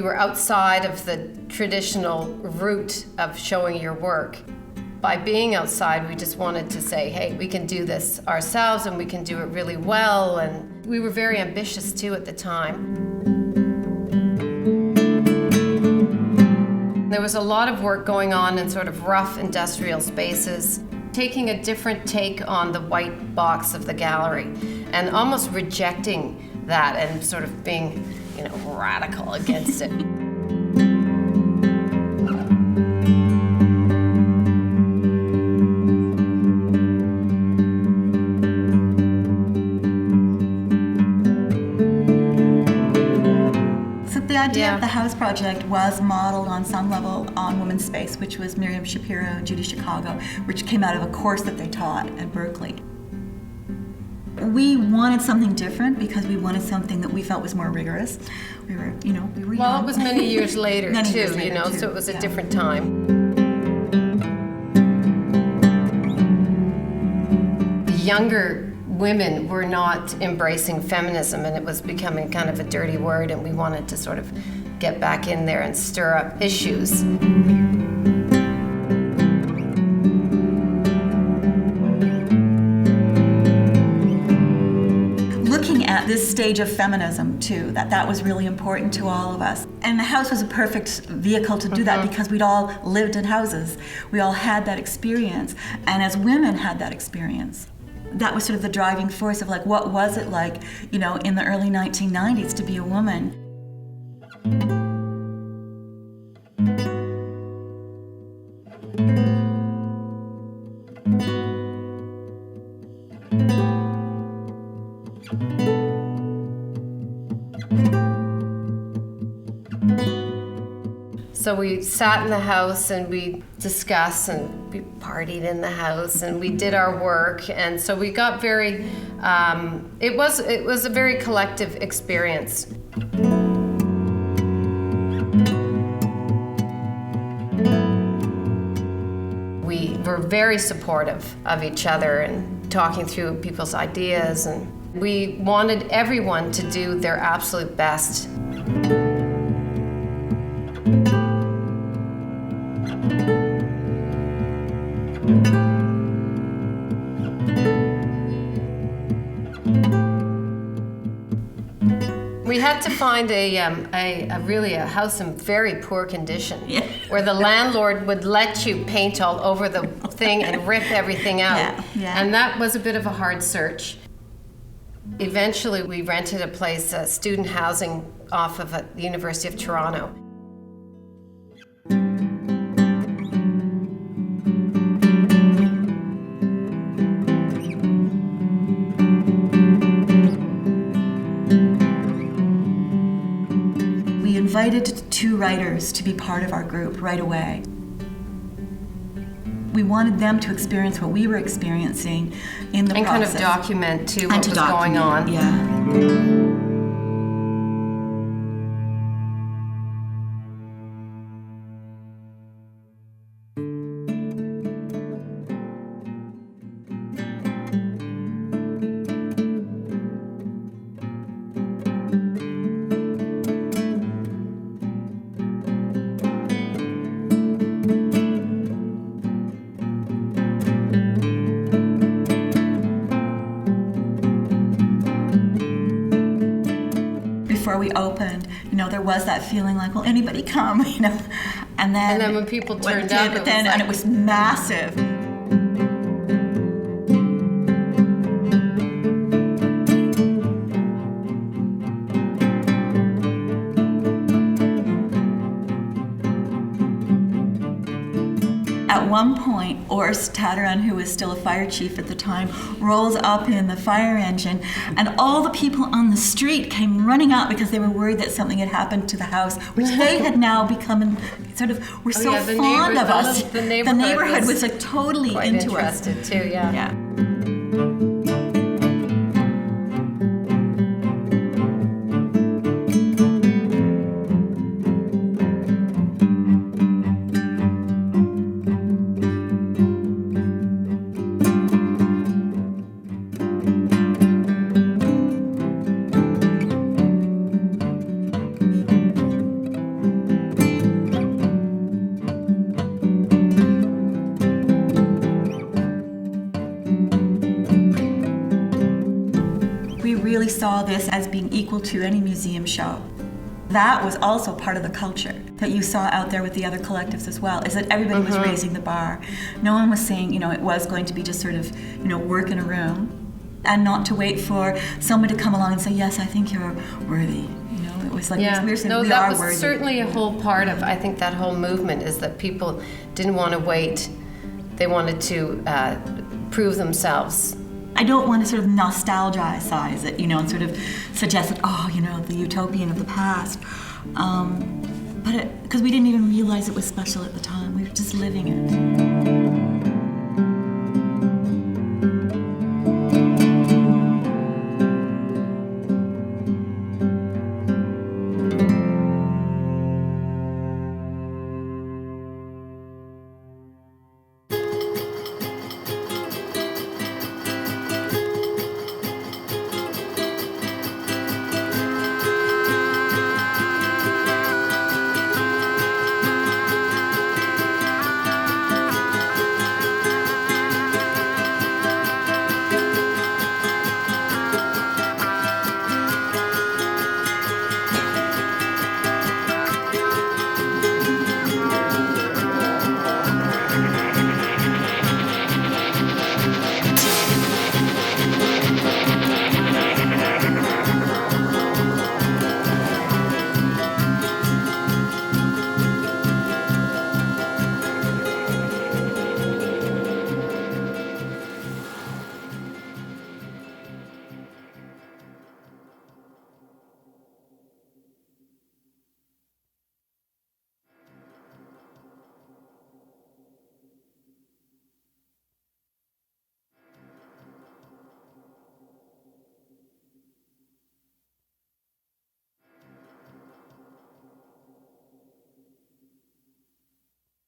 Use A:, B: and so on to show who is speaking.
A: were outside of the traditional route of showing your work. By being outside, we just wanted to say, hey, we can do this ourselves and we can do it really well. And we were very ambitious too at the time. There was a lot of work going on in sort of rough industrial spaces, taking a different take on the white box of the gallery and almost rejecting that and sort of being, radical against it.
B: The idea of the house project was modeled on some level on women's space, which was Miriam Shapiro, Judy Chicago, which came out of a course that they taught at Berkeley. We wanted something different because we wanted something that we felt was more rigorous. We were young.
A: Well, it was many years later
B: Many
A: too,
B: years later,
A: so it was a different time. Younger women were not embracing feminism, and it was becoming kind of a dirty word, and we wanted to sort of get back in there and stir up issues.
B: Looking at this stage of feminism too, that was really important to all of us. And the house was a perfect vehicle to do that because we'd all lived in houses. We all had that experience, and as women had that experience. That was sort of the driving force of what was it like, in the early 1990s to be a woman.
A: So we sat in the house and we discussed and we partied in the house and we did our work, and so we got very, it was a very collective experience. We were very supportive of each other and talking through people's ideas, and we wanted everyone to do their absolute best. We had to find a house in very poor condition, where the landlord would let you paint all over the thing and rip everything out. And that was a bit of a hard search. Eventually, we rented a place, student housing, off of the University of Toronto.
B: We invited 2 writers to be part of our group right away. We wanted them to experience what we were experiencing in the process.
A: And kind of document, too, what was going on.
B: Before we opened, there was that feeling like, will anybody come, and then
A: when people turned up,
B: and it was massive. At one point, Urs Tataran, who was still a fire chief at the time, rolls up in the fire engine, and all the people on the street came running out because they were worried that something had happened to the house, which they had now become were so fond of us.
A: The neighborhood
B: was totally
A: quite
B: into us.
A: interested too, yeah.
B: really saw this as being equal to any museum show. That was also part of the culture that you saw out there with the other collectives as well, is that everybody was raising the bar. No one was saying, it was going to be just sort of, work in a room, and not to wait for someone to come along and say, yes, I think you're worthy. It was like, we're saying we are worthy.
A: That was certainly a whole part of, I think, that whole movement, is that people didn't want to wait. They wanted to prove themselves.
B: I don't want to sort of nostalgize it, and sort of suggest that, the utopian of the past. But because we didn't even realize it was special at the time. We were just living it.